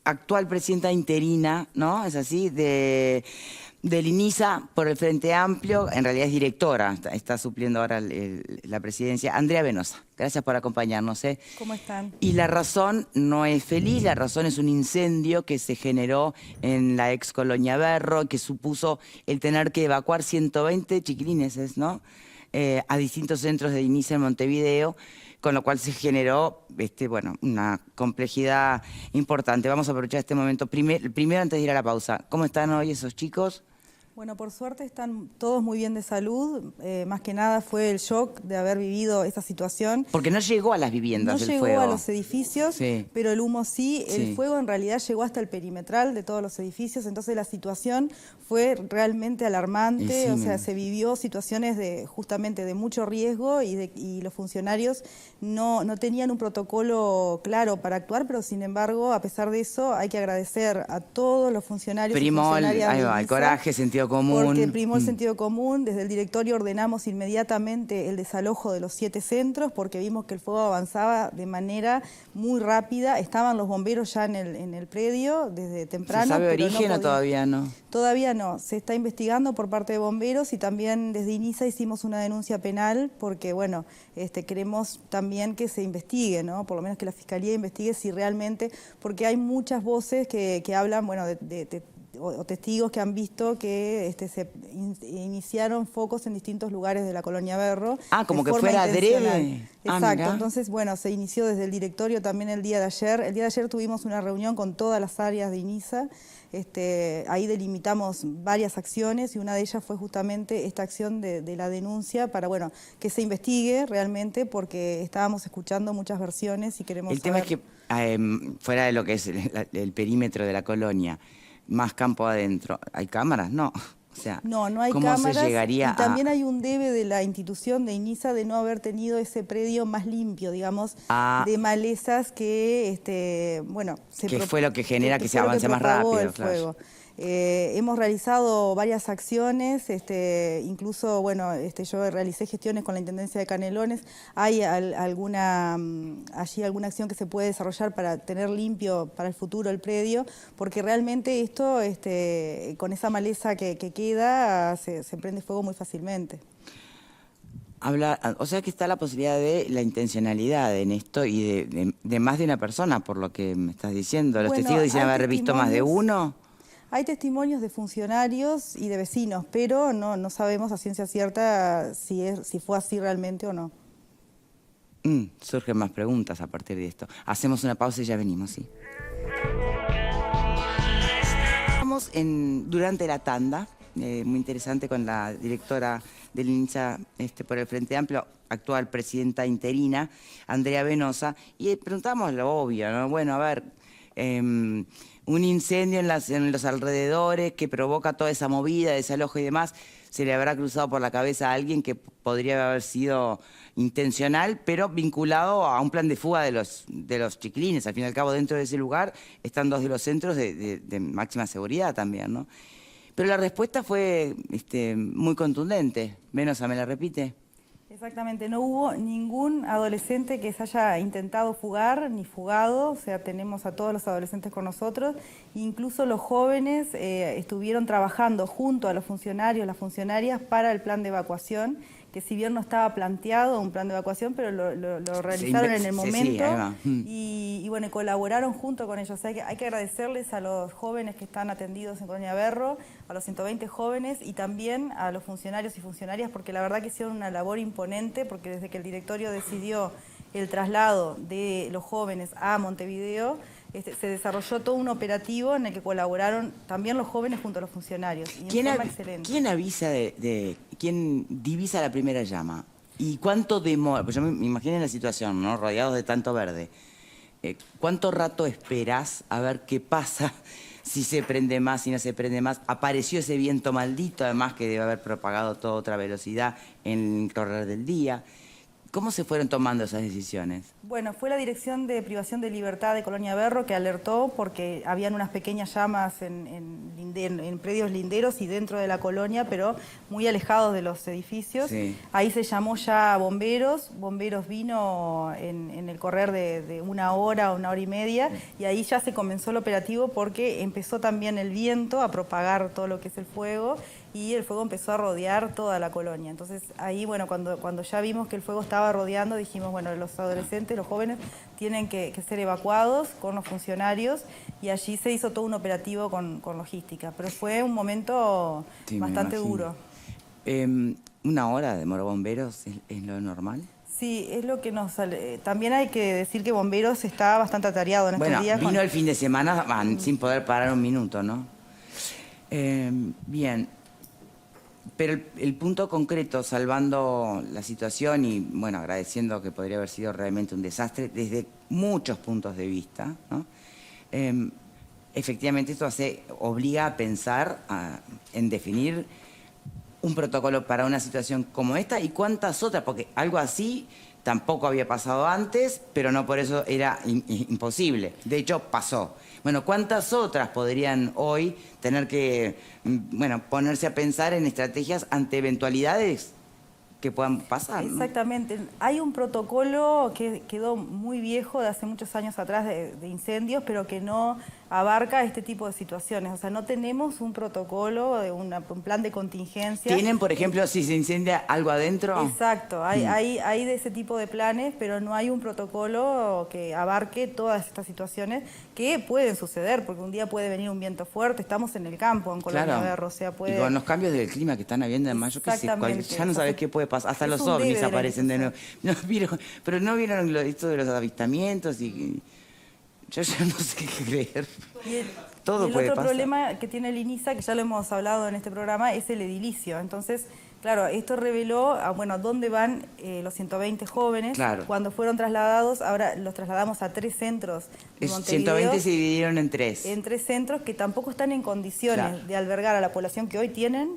Actual presidenta interina, ¿no? Es así, del INISA por el Frente Amplio, en realidad es directora, está supliendo ahora la presidencia, Andrea Venosa. Gracias por acompañarnos. ¿Cómo están? Y la razón no es feliz, la razón es un incendio que se generó en la ex colonia Berro, que supuso el tener que evacuar 120 chiquilines, ¿no? A distintos centros de INISA en Montevideo, con lo cual se generó bueno, una complejidad importante. Vamos a aprovechar este momento. Primero, antes de ir a la pausa, ¿cómo están hoy esos chicos? Bueno, por suerte están todos muy bien de salud. Más que nada fue el shock de haber vivido esa situación. Porque no llegó a las viviendas el fuego. No llegó a los edificios, sí, pero el humo sí. Sí. El fuego en realidad llegó hasta el perimetral de todos los edificios, entonces la situación fue realmente alarmante. Sí, o sea, se vivió situaciones justamente de mucho riesgo y los funcionarios no tenían un protocolo claro para actuar, pero sin embargo, a pesar de eso, hay que agradecer a todos los funcionarios y funcionarias ahí va, el coraje, sentido común. Porque primó el sentido común. Desde el directorio ordenamos inmediatamente el desalojo de los 7 centros porque vimos que el fuego avanzaba de manera muy rápida. Estaban los bomberos ya en el predio desde temprano. ¿Se sabe origen o todavía no? Todavía no. Se está investigando por parte de bomberos y también desde INISA hicimos una denuncia penal porque, bueno, queremos también que se investigue, ¿no? Por lo menos que la Fiscalía investigue si realmente, porque hay muchas voces que hablan, bueno, o testigos que han visto que se iniciaron focos en distintos lugares de la colonia Berro. Como que fuera adrede. Exacto, entonces, bueno, se inició desde el directorio también el día de ayer. El día de ayer tuvimos una reunión con todas las áreas de INISA. Ahí delimitamos varias acciones y una de ellas fue justamente esta acción de la denuncia para, bueno, que se investigue realmente porque estábamos escuchando muchas versiones y queremos El tema es que, fuera de lo que es el perímetro de la colonia, más campo adentro, ¿hay cámaras? No. O sea, no hay ¿cómo cámaras? se llegaría y también hay un debe de la institución de INISA de no haber tenido ese predio más limpio, digamos, de malezas que, bueno... que fue lo que genera que se avance más rápido. El fuego. Hemos realizado varias acciones, incluso, bueno, yo realicé gestiones con la Intendencia de Canelones. ¿Hay allí alguna acción que se puede desarrollar para tener limpio para el futuro el predio? Porque realmente esto, con esa maleza que queda, se prende fuego muy fácilmente. O sea que está la posibilidad de la intencionalidad en esto y de más de una persona, por lo que me estás diciendo. ¿Los testigos dicen haber visto más de uno? Hay testimonios de funcionarios y de vecinos, pero no sabemos a ciencia cierta si fue así realmente o no. Surgen más preguntas a partir de esto. Hacemos una pausa y ya venimos, sí. Estamos durante la tanda, muy interesante, con la directora del INISA por el Frente Amplio, actual presidenta interina, Andrea Venosa, y preguntamos lo obvio, ¿no? Bueno, a ver... un incendio en los alrededores que provoca toda esa movida, desalojo y demás, se le habrá cruzado por la cabeza a alguien que podría haber sido intencional, pero vinculado a un plan de fuga de los chiquilines. Al fin y al cabo, dentro de ese lugar están 2 de los centros de máxima seguridad también, ¿no? Pero la respuesta fue muy contundente. Venosa, ¿me la repite? Exactamente, no hubo ningún adolescente que se haya intentado fugar ni fugado, o sea, tenemos a todos los adolescentes con nosotros, incluso los jóvenes estuvieron trabajando junto a los funcionarios, las funcionarias para el plan de evacuación, que si bien no estaba planteado un plan de evacuación, pero lo realizaron en el momento y bueno, colaboraron junto con ellos. O sea, que hay que agradecerles a los jóvenes que están atendidos en Colonia Berro, a los 120 jóvenes y también a los funcionarios y funcionarias, porque la verdad que hicieron una labor imponente, porque desde que el directorio decidió el traslado de los jóvenes a Montevideo, se desarrolló todo un operativo en el que colaboraron también los jóvenes junto a los funcionarios. Y excelente. ¿Quién avisa quién divisa la primera llama? ¿Y cuánto demora? Pues yo me imagino la situación, ¿no? Rodeados de tanto verde. ¿Cuánto rato esperás a ver qué pasa? Si se prende más, si no se prende más. Apareció ese viento maldito, además que debe haber propagado toda otra velocidad en el correr del día. ¿Cómo se fueron tomando esas decisiones? Bueno, fue la Dirección de Privación de Libertad de Colonia Berro que alertó porque habían unas pequeñas llamas en en predios linderos y dentro de la colonia, pero muy alejados de los edificios. Sí. Ahí se llamó ya Bomberos vino en el correr de una hora y media, y ahí ya se comenzó el operativo porque empezó también el viento a propagar todo lo que es el fuego, y el fuego empezó a rodear toda la colonia. Entonces ahí, bueno, cuando ya vimos que el fuego estaba rodeando, dijimos, bueno, los adolescentes, los jóvenes, tienen que ser evacuados con los funcionarios, y allí se hizo todo un operativo con logística. Pero fue un momento bastante duro. ¿Una hora demoró Bomberos? ¿Es lo normal? Sí, es lo que nos sale. También hay que decir que Bomberos está bastante atareado en estos días. Bueno, vino el fin de semana sin poder parar un minuto, ¿no? Bien. Pero el punto concreto, salvando la situación y, bueno, agradeciendo que podría haber sido realmente un desastre desde muchos puntos de vista, ¿no? Efectivamente esto obliga a pensar en definir un protocolo para una situación como esta y cuántas otras, porque algo así tampoco había pasado antes, pero no por eso era imposible. De hecho, pasó. Bueno, ¿cuántas otras podrían hoy tener que, bueno, ponerse a pensar en estrategias ante eventualidades que puedan pasar, ¿no? Exactamente. Hay un protocolo que quedó muy viejo de hace muchos años atrás de incendios, pero que no abarca este tipo de situaciones. O sea, no tenemos un protocolo, un plan de contingencia. ¿Tienen, por ejemplo, si se incendia algo adentro? Exacto. Hay de ese tipo de planes, pero no hay un protocolo que abarque todas estas situaciones que pueden suceder, porque un día puede venir un viento fuerte. Estamos en el campo, en Colonia Berro. O sea, puede... Y con los cambios del clima que están habiendo en mayo, ya no sabes qué puede pasar. Hasta los ovnis aparecen de nuevo. Pero no vieron esto de los avistamientos y yo ya no sé qué creer. Todo puede pasar. El otro problema que tiene el INISA, que ya lo hemos hablado en este programa, es el edilicio. Entonces, claro, esto reveló dónde van los 120 jóvenes. Claro. Cuando fueron trasladados, ahora los trasladamos a 3 centros de Montevideo. 120 se dividieron en 3. En 3 centros que tampoco están en condiciones de albergar a la población que hoy tienen,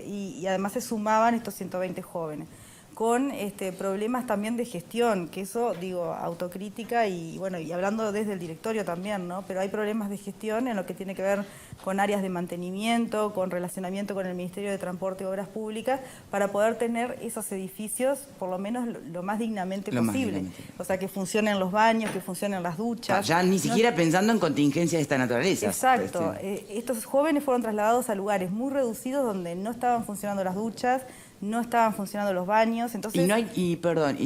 y además se sumaban estos 120 jóvenes con problemas también de gestión, que eso, digo, autocrítica y bueno, y hablando desde el directorio también, ¿no? Pero hay problemas de gestión en lo que tiene que ver con áreas de mantenimiento, con relacionamiento con el Ministerio de Transporte y Obras Públicas, para poder tener esos edificios, por lo menos lo más dignamente posible. O sea, que funcionen los baños, que funcionen las duchas. Ya ni siquiera pensando en contingencias de esta naturaleza. Exacto. Estos jóvenes fueron trasladados a lugares muy reducidos donde no estaban funcionando las duchas, no estaban funcionando los baños, entonces... Y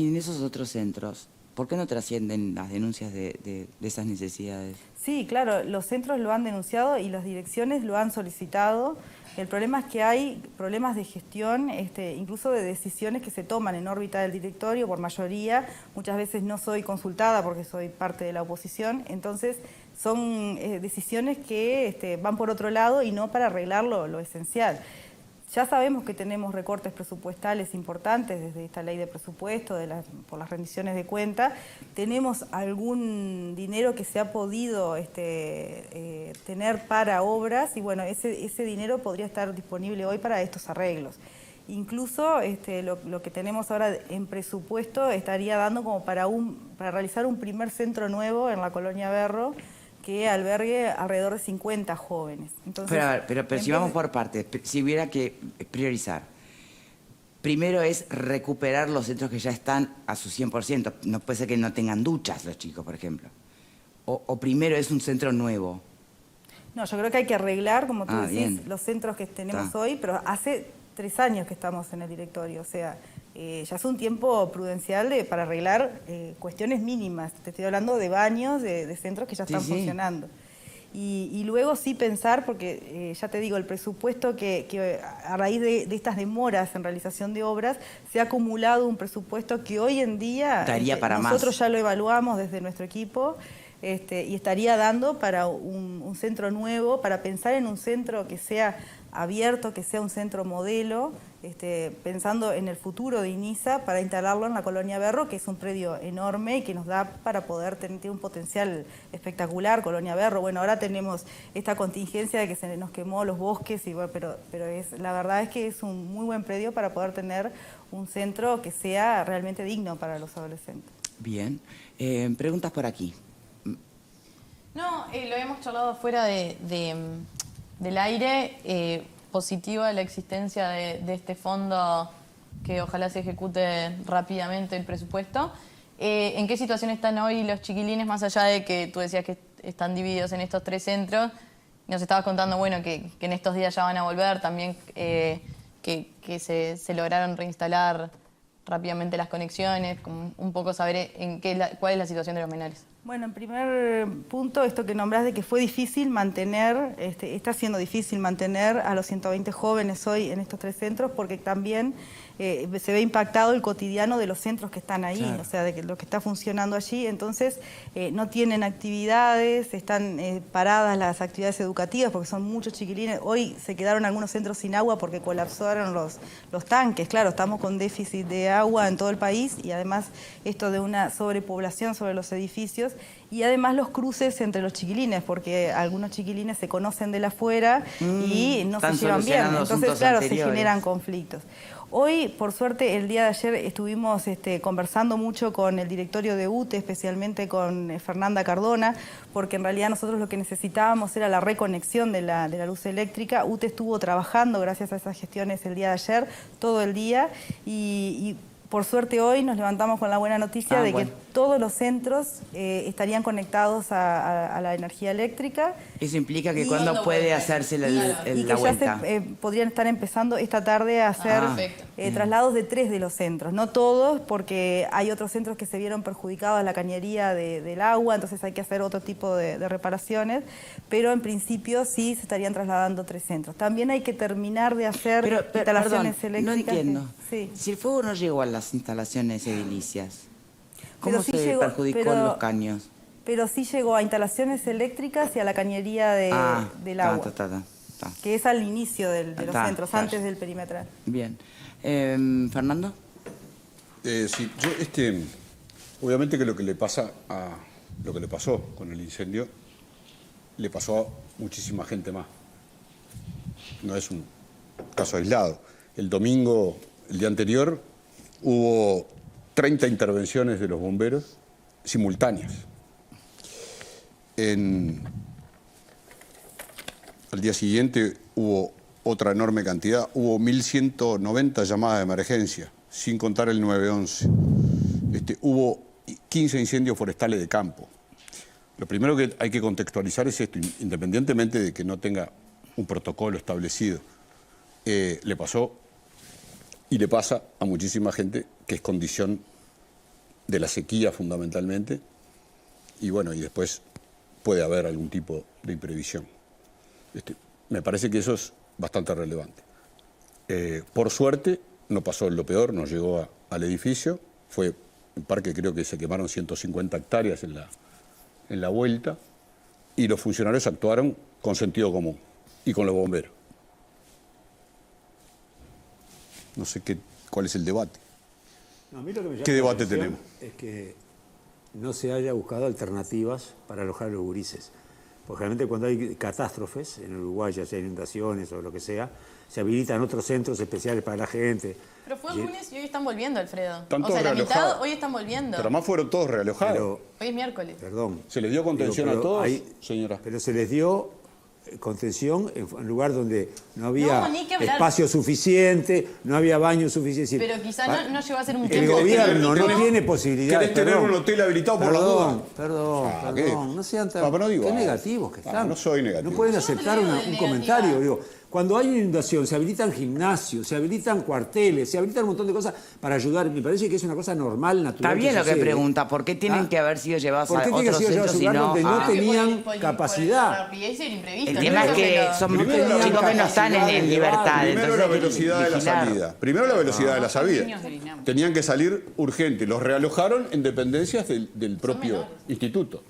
en esos otros centros, ¿por qué no trascienden las denuncias de esas necesidades? Sí, claro, los centros lo han denunciado y las direcciones lo han solicitado. El problema es que hay problemas de gestión, incluso de decisiones que se toman en órbita del directorio por mayoría. Muchas veces no soy consultada porque soy parte de la oposición, entonces son decisiones que van por otro lado y no para arreglar lo esencial. Ya sabemos que tenemos recortes presupuestales importantes desde esta ley de presupuesto, por las rendiciones de cuenta. Tenemos algún dinero que se ha podido tener para obras y bueno, ese dinero podría estar disponible hoy para estos arreglos. Incluso lo que tenemos ahora en presupuesto estaría dando como para realizar un primer centro nuevo en la Colonia Berro, que albergue alrededor de 50 jóvenes. Entonces, pero si vamos por partes, si hubiera que priorizar, primero es recuperar los centros que ya están a su 100%. No puede ser que no tengan duchas los chicos, por ejemplo. O primero es un centro nuevo. No, yo creo que hay que arreglar, como tú decís, bien. los centros que tenemos hoy, pero hace 3 años que estamos en el directorio, o sea... ya es un tiempo prudencial para arreglar cuestiones mínimas. Te estoy hablando de baños, de centros que ya están funcionando. Y luego sí pensar, porque ya te digo, el presupuesto que a raíz de estas demoras en realización de obras, se ha acumulado un presupuesto que hoy en día daría para nosotros más. Ya lo evaluamos desde nuestro equipo, y estaría dando para un centro nuevo, para pensar en un centro que sea abierto, que sea un centro modelo, pensando en el futuro de INISA para instalarlo en la Colonia Berro, que es un predio enorme y que nos da para poder tener un potencial espectacular, Colonia Berro. Bueno, ahora tenemos esta contingencia de que se nos quemó los bosques, y bueno, pero la verdad es que es un muy buen predio para poder tener un centro que sea realmente digno para los adolescentes. Bien. Preguntas por aquí. No, lo hemos charlado fuera del aire, positiva la existencia de este fondo que ojalá se ejecute rápidamente el presupuesto. ¿En qué situación están hoy los chiquilines, más allá de que tú decías que están divididos en estos 3 centros? Nos estabas contando, bueno, que en estos días ya van a volver, también que se lograron reinstalar rápidamente las conexiones, como un poco saber cuál es la situación de los menores. Bueno, en primer punto, esto que nombrás de que fue difícil mantener, está siendo difícil mantener a los 120 jóvenes hoy en estos 3 centros, porque también se ve impactado el cotidiano de los centros que están ahí, claro. O sea, de lo que está funcionando allí. Entonces, no tienen actividades, están paradas las actividades educativas, porque son muchos chiquilines. Hoy se quedaron algunos centros sin agua porque colapsaron los tanques. Claro, estamos con déficit de agua en todo el país y además esto de una sobrepoblación sobre los edificios. Y además los cruces entre los chiquilines, porque algunos chiquilines se conocen de la afuera y no se llevan bien. Entonces, claro, se generan conflictos. Hoy, por suerte, el día de ayer estuvimos conversando mucho con el directorio de UTE, especialmente con Fernanda Cardona, porque en realidad nosotros lo que necesitábamos era la reconexión de la luz eléctrica. UTE estuvo trabajando, gracias a esas gestiones, el día de ayer, todo el día, y por suerte hoy nos levantamos con la buena noticia de que todos los centros estarían conectados a la energía eléctrica. Eso implica que cuándo puede hacerse la vuelta. Ya podrían estar empezando esta tarde a hacer traslados de 3 de los centros, no todos, porque hay otros centros que se vieron perjudicados a la cañería del agua, entonces hay que hacer otro tipo de reparaciones, pero en principio sí se estarían trasladando 3 centros. También hay que terminar de hacer instalaciones eléctricas. No entiendo. Sí. Si el fuego no llegó a las instalaciones edilicias, ¿cómo se perjudicó en los caños? Pero sí llegó a instalaciones eléctricas y a la cañería del agua, que es al inicio de los centros, antes del perimetral. Bien. ¿Fernando? Sí, yo, obviamente que lo que le pasó con el incendio, le pasó a muchísima gente más. No es un caso aislado. El domingo, el día anterior, hubo 30 intervenciones de los bomberos simultáneas. Al día siguiente hubo otra enorme cantidad, hubo 1.190 llamadas de emergencia, sin contar el 911. Hubo 15 incendios forestales de campo. Lo primero que hay que contextualizar es esto, independientemente de que no tenga un protocolo establecido. Le pasó y le pasa a muchísima gente que es condición de la sequía fundamentalmente, y bueno, y después puede haber algún tipo de imprevisión. Me parece que eso es bastante relevante. Por suerte no pasó lo peor, no llegó al edificio, fue en parque, creo que se quemaron 150 hectáreas en la vuelta, y los funcionarios actuaron con sentido común y con los bomberos. No sé cuál es el debate. No, a mí lo que me llama ¿Qué debate tenemos? Es que no se haya buscado alternativas para alojar a los gurises. Porque realmente cuando hay catástrofes, en Uruguay, ya sea inundaciones o lo que sea, se habilitan otros centros especiales para la gente. Pero fue el lunes y hoy están volviendo, Alfredo. Están o sea, la realojados. mitad hoy están volviendo. Pero además fueron todos realojados. Pero, hoy es miércoles. Perdón. ¿Se les dio contención a todos, señora? Pero se les dio contención en un lugar donde no había espacio suficiente, no había baño suficiente. Pero quizá no llegó a ser un El gobierno no tiene posibilidad. ¿Querés tener un hotel habilitado por la duda? Perdón. No sean tan qué negativos que están. No soy negativo. No pueden aceptar un comentario. Digo, cuando hay una inundación, se habilitan gimnasios, se habilitan cuarteles, se habilitan un montón de cosas para ayudar. Me parece que es una cosa normal, natural. Está bien lo que pregunta. ¿Por qué tienen que haber sido llevados a otros centros y no donde no tenían capacidad? El tema es que son chicos que no están en libertad. Primero la velocidad de la salida. Primero la velocidad de la salida. Tenían que salir urgente. Los realojaron en dependencias del propio instituto.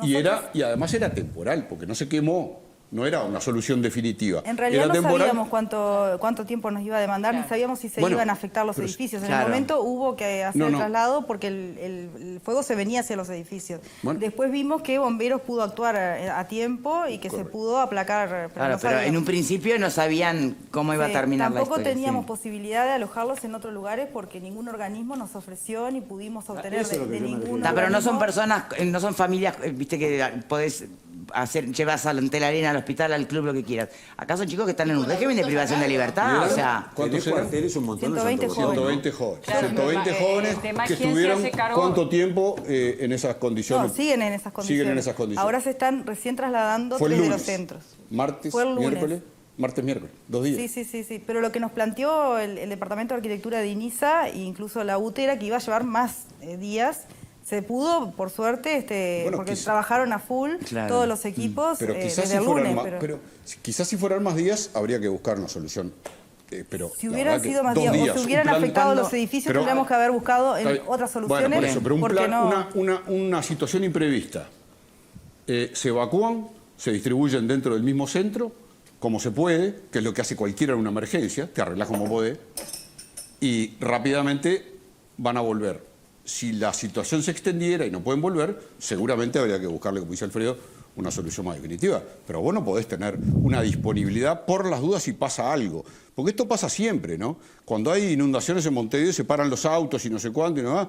Y además era temporal, porque no se quemó. No era una solución definitiva. En realidad no sabíamos cuánto tiempo nos iba a demandar, ni sabíamos si se iban a afectar los edificios. En el momento hubo que hacer el traslado porque el fuego se venía hacia los edificios. Después vimos que Bomberos pudo actuar a tiempo y que se pudo aplacar. Pero en un principio no sabían cómo iba a terminar la historia. Tampoco teníamos posibilidad de alojarlos en otros lugares porque ningún organismo nos ofreció ni pudimos obtener de ningún organismo. Pero no son personas, no son familias, viste que podés llevas ante la arena, al hospital, al club, lo que quieras. Acá son chicos que están en un régimen de privación de libertad, o sea... ¿Cuántos cuarteles? Un montón. 120 jóvenes. 120 jóvenes. Claro, 120 jóvenes que estuvieron ¿cuánto tiempo en esas condiciones? No, siguen en esas condiciones. Siguen en esas condiciones. Ahora se están recién trasladando Fue el 3 de lunes. los centros. Martes, Fue el lunes. miércoles. Martes, miércoles, 2 días. Sí. Pero lo que nos planteó el Departamento de Arquitectura de INISA e incluso la UTE era que iba a llevar más días. Se pudo, por suerte, Bueno, porque quizá- trabajaron a full Claro. todos los equipos Pero quizás desde si el fueran lunes. más, pero quizás si fueran más días habría que buscar una solución. Pero Si la hubieran verdad que sido más 2 días o días, se un hubieran plan- afectado los edificios, pero- tendríamos que haber buscado Está bien. otras soluciones. Bueno, por eso, pero un porque plan, no... una situación imprevista. Se evacúan, se distribuyen dentro del mismo centro, como se puede, que es lo que hace cualquiera en una emergencia, te arreglás como podés, y rápidamente van a volver. Si la situación se extendiera y no pueden volver, seguramente habría que buscarle, como dice Alfredo, una solución más definitiva. Pero vos no podés tener una disponibilidad por las dudas si pasa algo. Porque esto pasa siempre, ¿no? Cuando hay inundaciones en Montevideo se paran los autos y no sé cuánto y no va,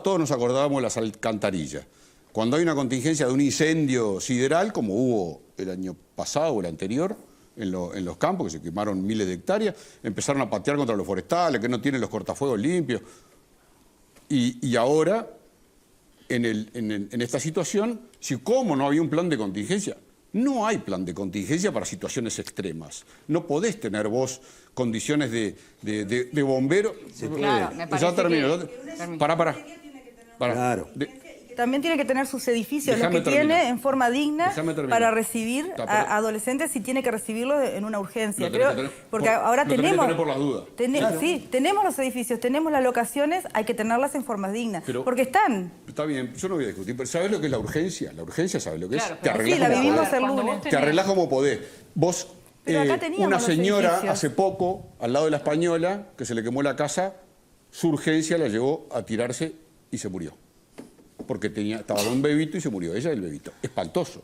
todos nos acordábamos de las alcantarillas. Cuando hay una contingencia de un incendio sideral, como hubo el año pasado o el anterior, en los campos, que se quemaron miles de hectáreas, empezaron a patear contra los forestales, que no tienen los cortafuegos limpios. Y ahora, en esta situación, ¿cómo no había un plan de contingencia? No hay plan de contingencia para situaciones extremas. No podés tener vos condiciones de bombero. Claro, me parece Ya termino. que- Pará. Claro. También tiene que tener sus edificios, los Déjame que terminar. tiene en forma digna Déjame terminar. para recibir Está, a pero- adolescentes si tiene que recibirlos en una urgencia. Lo tenés que tener Porque por- ahora lo tenés que tenemos... tener por las dudas. Sí, tenemos los edificios, tenemos las locaciones, hay que tenerlas en forma digna. Pero- porque están... Está bien, yo no voy a discutir, pero ¿sabés lo que es la urgencia? La urgencia, ¿sabes lo que Claro, es? Te pero arreglás sí, la como vivimos podés. el Cuando lunes. vos Te tenés- arreglás como podés. Vos, Pero acá teníamos una los señora edificios. hace poco, al lado de la Española, que se le quemó la casa, su urgencia la llevó a tirarse y se murió. Porque estaba con un bebito y se murió, ella y el bebito. Espantoso.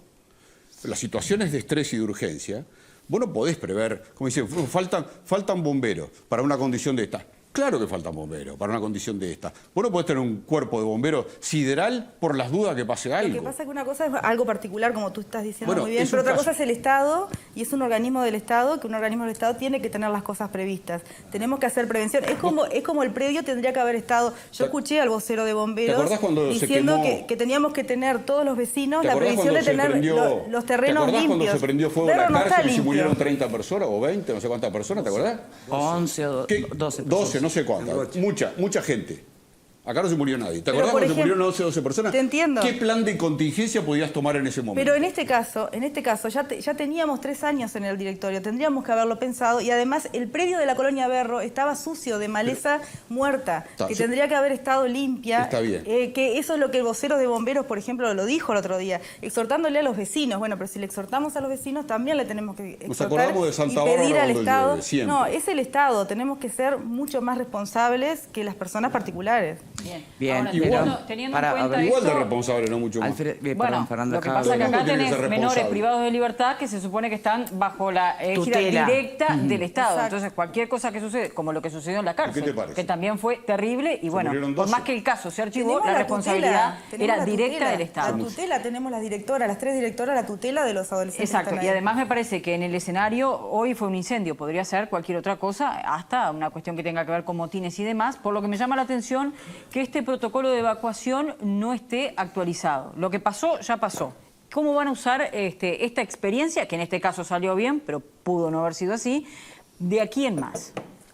Las situaciones de estrés y de urgencia, vos no podés prever, como dicen, faltan bomberos para una condición de esta. Claro que faltan bomberos para una condición de esta. Vos no podés tener un cuerpo de bomberos sideral por las dudas que pase algo. Lo que pasa es que una cosa es algo particular, como tú estás diciendo Bueno, muy bien, es pero un otra caso. cosa es el Estado, y es un organismo del Estado, que un organismo del Estado tiene que tener las cosas previstas. Tenemos que hacer prevención. Es como el predio tendría que haber estado... Yo escuché al vocero de bomberos acordás cuando se diciendo quemó? que teníamos que tener todos los vecinos ¿Te la acordás previsión de cuando se tener prendió- los terrenos ¿Te acordás limpios. cuando se prendió fuego Pero la no está cárcel y se limpio. murieron 30 personas o 20, no sé cuántas personas, ¿te acordás? 11 o ¿Qué? 12 12, no sé cuántas. Mucha gente. Acá no se murió nadie. ¿Te Pero, acordás por cuando se ejemplo, murieron 11 o 12 personas? te entiendo. ¿Qué plan de contingencia podías tomar en ese momento? Pero en este caso ya teníamos 3 años en el directorio, tendríamos que haberlo pensado, y además el predio de la colonia Berro estaba sucio de maleza muerta, Está, que yo- tendría que haber estado limpia. Está bien. Que eso es lo que el vocero de bomberos, por ejemplo, lo dijo el otro día, exhortándole a los vecinos. Bueno, pero si le exhortamos a los vecinos, también le tenemos que Nos exhortar acordamos de Santa y pedir Bárbara al cuando Estado. llueve, siempre. No, es el Estado, tenemos que ser mucho más responsables que las personas particulares. Bien, Ahora, igual- teniendo para- en cuenta a ver, Igual de esto- responsable, no mucho más. Alfred, Bueno, perdón, Fernando, lo que acá- pasa es que Todo el acá mundo tiene que tenés ser menores responsable. privados de libertad que se supone que están bajo la égida Tutela. directa del Estado. Exacto. Entonces, cualquier cosa que sucede, como lo que sucedió en la ¿Qué te cárcel, parece? que también fue terrible, y bueno, murieron por 12. más que el caso se archivó, Tenemos la responsabilidad tenemos era la directa tutela, del Estado. La tutela, tenemos las directoras, las 3 directoras, la tutela de los adolescentes. que Exacto, están y ahí. además me parece que en el escenario hoy fue un incendio, podría ser cualquier otra cosa, hasta una cuestión que tenga que ver con motines y demás, por lo que me llama la atención que este protocolo de evacuación no esté actualizado. Lo que pasó, ya pasó. ¿Cómo van a usar esta experiencia, que en este caso salió bien, pero pudo no haber sido así, de aquí en más?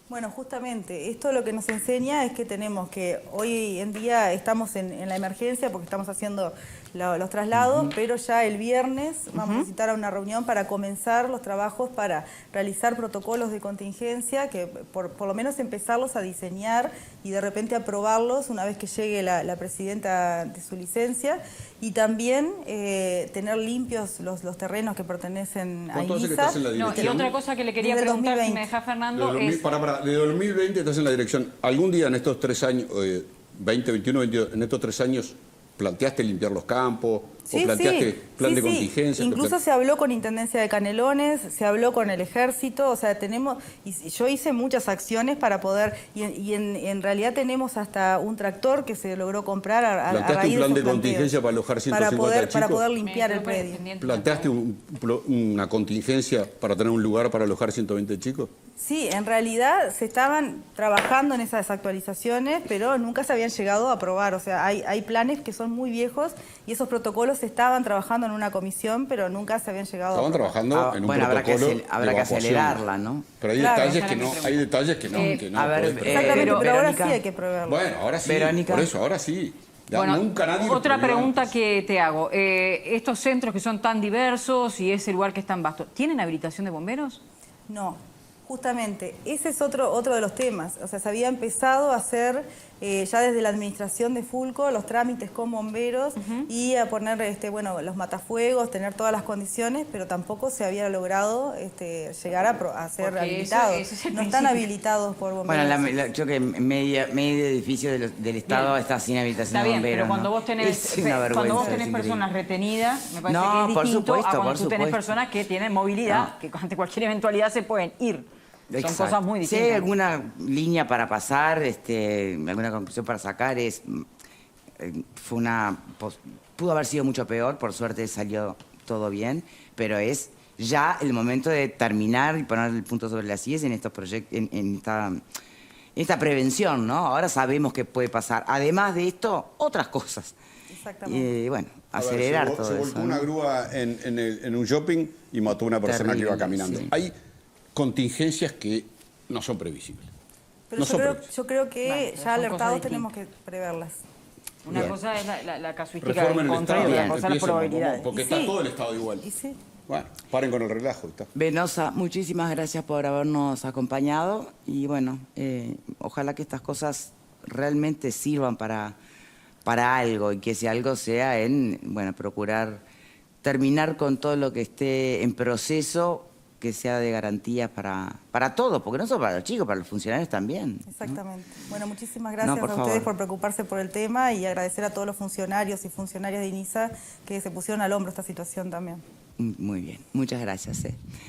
Bueno, justamente, esto lo que nos enseña es que tenemos que, hoy en día estamos en la emergencia porque estamos haciendo los traslados, pero ya el viernes vamos a citar a una reunión para comenzar los trabajos para realizar protocolos de contingencia, que por lo menos empezarlos a diseñar y de repente aprobarlos una vez que llegue la presidenta de su licencia, y también tener limpios los terrenos que pertenecen a ¿Cuánto hace que INISA. estás en la No, y dirección? otra cosa que le quería Desde preguntar, si 2020. me deja Fernando, es... De 2020 estás en la dirección. ¿Algún día en estos 3 años, 20, 21, 22, en estos 3 años, planteaste limpiar los campos? ¿O planteaste plan de contingencia? Incluso se habló con Intendencia de Canelones, se habló con el Ejército, o sea, yo hice muchas acciones para poder, y en realidad tenemos hasta un tractor que se logró comprar a raíz de ¿Planteaste un plan de esos contingencia para alojar 150 chicos? para poder limpiar el predio. ¿Planteaste una contingencia para tener un lugar para alojar 120 chicos? Sí, en realidad se estaban trabajando en esas actualizaciones, pero nunca se habían llegado a aprobar. O sea, hay planes que son muy viejos y esos protocolos se estaban trabajando en una comisión, pero nunca se habían llegado a aprobar. Estaban trabajando en un protocolo habrá que acelerarla, ¿no? Pero hay detalles que no. A ver, exactamente, pero ahora sí hay que preverlo. Bueno, ahora sí, Verónica. por eso, ahora sí. Ya Bueno, nunca nadie lo otra previó pregunta antes. que te hago. Estos centros que son tan diversos y ese lugar que es tan vasto, ¿tienen habilitación de bomberos? No, justamente, ese es otro de los temas. O sea, se había empezado a hacer ya desde la administración de Fulco los trámites con bomberos y a poner los matafuegos, tener todas las condiciones, pero tampoco se había logrado llegar a ser Porque habilitados. ese es el no están principio. habilitados por bomberos. Bueno, yo que medio edificio del Estado está sin habitación Está de bien, bomberos. pero cuando ¿no? vos tenés, Es una vergüenza, cuando vos es tenés increíble. personas retenidas, me parece No, que es por distinto supuesto, a cuando por tú tenés supuesto. personas que tienen movilidad, que ante cualquier eventualidad se pueden ir. Son Exacto. cosas muy Si distintas. hay alguna línea para pasar, alguna conclusión para sacar, pudo haber sido mucho peor, por suerte salió todo bien, pero es ya el momento de terminar y poner el punto sobre las IES en estos proyectos, en esta prevención, ¿no? Ahora sabemos qué puede pasar. Además de esto, otras cosas. Exactamente. Y bueno, A ver, acelerar se todo volcó eso. una ¿no? grúa en un shopping y mató a una persona Terrible, que iba caminando. sí. Hay contingencias que no son previsibles. Pero no son previsibles. yo creo que Bueno, ya son cosas alertados distintas. tenemos que preverlas. Una Bien. cosa es la casuística Reformen del el control y Estado. otra cosa es las empiecen, probabilidades. porque Y está sí. todo el Estado igual. Y sí. Bueno, paren con el relajo. Está. Venosa, muchísimas gracias por habernos acompañado y bueno, ojalá que estas cosas realmente sirvan para algo y que ese algo sea procurar terminar con todo lo que esté en proceso, que sea de garantías para todos, porque no solo para los chicos, para los funcionarios también. Exactamente. Bueno, muchísimas gracias por a ustedes favor. por preocuparse por el tema y agradecer a todos los funcionarios y funcionarias de INISA que se pusieron al hombro esta situación también. Muy bien, muchas gracias.